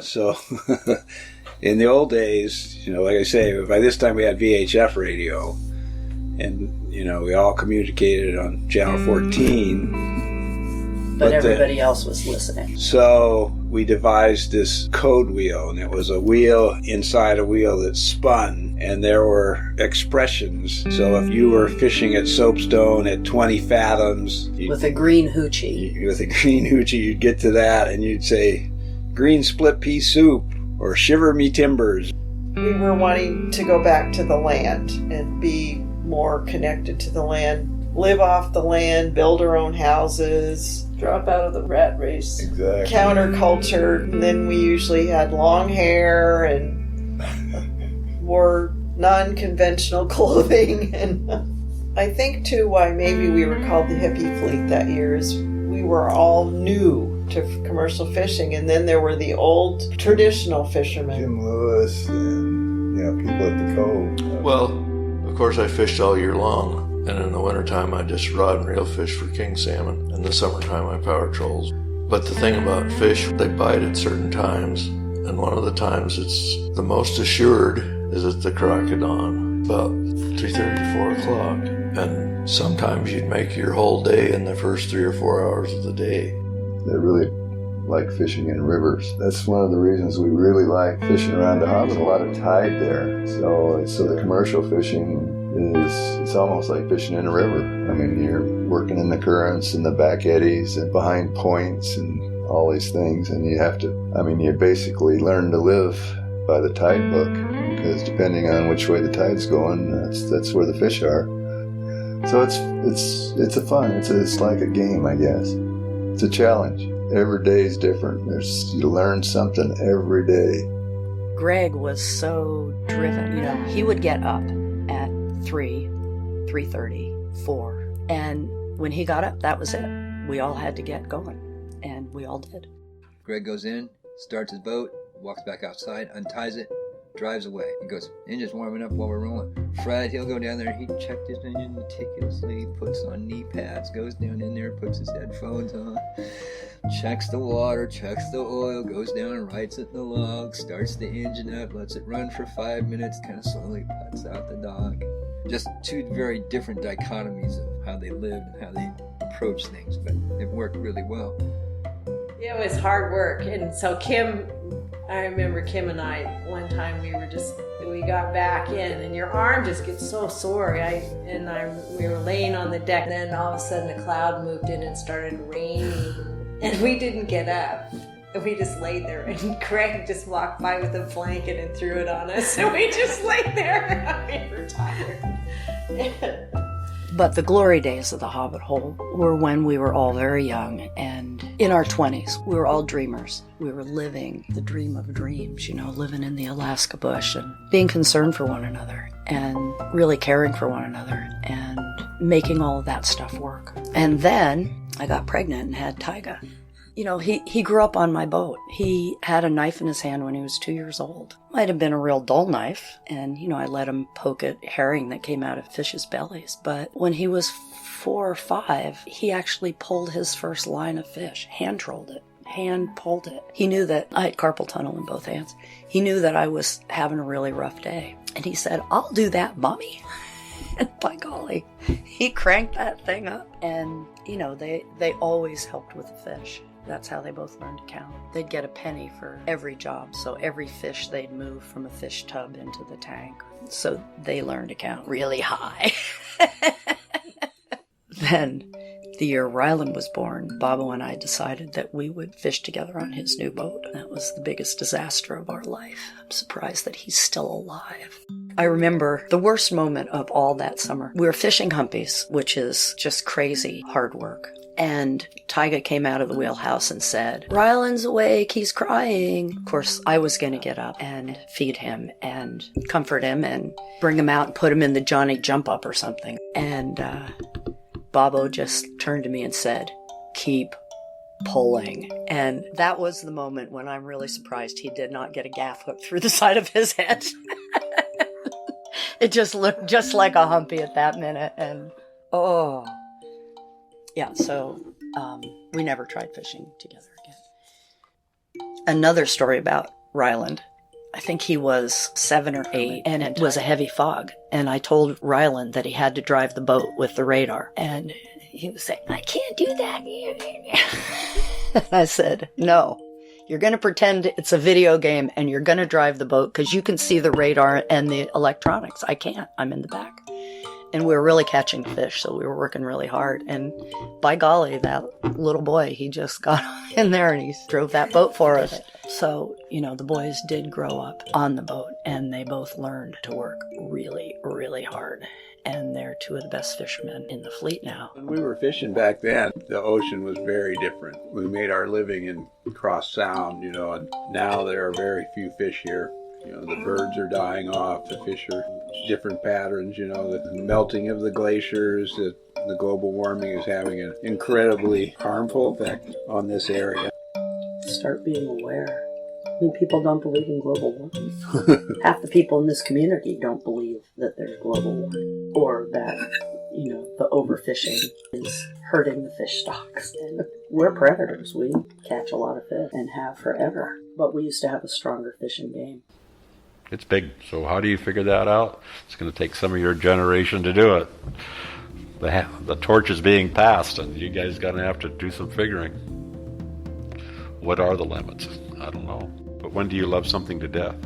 So in the old days, like I say, by this time we had VHF radio, and we all communicated on channel 14. But everybody else was listening. So we devised this code wheel, and it was a wheel inside a wheel that spun, and there were expressions. So if you were fishing at Soapstone at 20 fathoms... With a green hoochie. You'd get to that, and you'd say, green split pea soup, or shiver me timbers. We were wanting to go back to the land and be more connected to the land. Live off the land, build our own houses. Drop out of the rat race. Exactly. Counterculture. And then we usually had long hair and wore non-conventional clothing. And I think, too, why maybe we were called the hippie fleet that year is we were all new to commercial fishing. And then there were the old traditional fishermen. Jim Lewis and people at the Cove. Well, of course I fished all year long. And in the wintertime, I just rod and reel fish for king salmon. In the summertime, I power trolls. But the thing about fish, they bite at certain times. And one of the times it's the most assured is at the crack of dawn, about 3:30 to 4 o'clock. And sometimes you'd make your whole day in the first 3 or 4 hours of the day. They really like fishing in rivers. That's one of the reasons we really like fishing around the Hobbit. There's a lot of tide there. So the commercial fishing it's almost like fishing in a river. I mean, you're working in the currents and the back eddies and behind points and all these things, and you basically learn to live by the tide book, because depending on which way the tide's going, that's where the fish are. So it's a fun. It's like a game, I guess. It's a challenge. Every day is different. You learn something every day. Greg was so driven. He would get up at 3:30, 4. And when he got up, that was it. We all had to get going, and we all did. Greg goes in, starts his boat, walks back outside, unties it, drives away. He goes, engine's warming up while we're rolling. Fred, he'll go down there, he checked his engine meticulously, puts on knee pads, goes down in there, puts his headphones on, checks the water, checks the oil, goes down and writes it in the log, starts the engine up, lets it run for 5 minutes, kind of slowly puts out the dock. Just two very different dichotomies of how they lived and how they approach things, but it worked really well. It was hard work, and so I remember Kim and I, one time we got back in, and your arm just gets so sore. We were laying on the deck, and then all of a sudden a cloud moved in and started raining, and we didn't get up. We just laid there, and Greg just walked by with a blanket and threw it on us, and we just laid there. We were tired. But the glory days of the Hobbit Hole were when we were all very young and in our 20s. We were all dreamers. We were living the dream of dreams, living in the Alaska bush and being concerned for one another and really caring for one another and making all of that stuff work. And then I got pregnant and had Tyga. He grew up on my boat. He had a knife in his hand when he was 2 years old. Might have been a real dull knife, and, I let him poke at herring that came out of fish's bellies. But when he was 4 or 5, he actually pulled his first line of fish, hand-trolled it, hand-pulled it. He knew that I had carpal tunnel in both hands. He knew that I was having a really rough day. And he said, "I'll do that, Mommy." And by golly, he cranked that thing up. And, they always helped with the fish. That's how they both learned to count. They'd get a penny for every job, so every fish they'd move from a fish tub into the tank. So they learned to count really high. Then, the year Ryland was born, Bobo and I decided that we would fish together on his new boat. That was the biggest disaster of our life. I'm surprised that he's still alive. I remember the worst moment of all that summer. We were fishing humpies, which is just crazy hard work. And Tyga came out of the wheelhouse and said, "Ryland's awake, he's crying." Of course, I was going to get up and feed him and comfort him and bring him out and put him in the Johnny Jump Up or something. And Bobo just turned to me and said, "Keep pulling." And that was the moment when I'm really surprised he did not get a gaff hook through the side of his head. It just looked just like a humpy at that minute. And yeah, so we never tried fishing together again. Another story about Ryland. I think he was 7 or 8, and it was a heavy fog. And I told Ryland that he had to drive the boat with the radar. And he was saying, I can't do that. I said, no, you're going to pretend it's a video game and you're going to drive the boat because you can see the radar and the electronics. I can't. I'm in the back. And we were really catching fish, so we were working really hard. And by golly, that little boy, he just got in there and he drove that boat for us. So, the boys did grow up on the boat, and they both learned to work really, really hard. And they're 2 of the best fishermen in the fleet now. When we were fishing back then, the ocean was very different. We made our living in Cross Sound, and now there are very few fish here. The birds are dying off, the fish are different patterns, the melting of the glaciers, the global warming is having an incredibly harmful effect on this area. Start being aware. People don't believe in global warming. Half the people in this community don't believe that there's global warming or that, the overfishing is hurting the fish stocks. And we're predators. We catch a lot of fish and have forever. But we used to have a stronger fishing game. It's big, so how do you figure that out? It's going to take some of your generation to do it. The torch is being passed, and you guys going to have to do some figuring. What are the limits? I don't know. But when do you love something to death?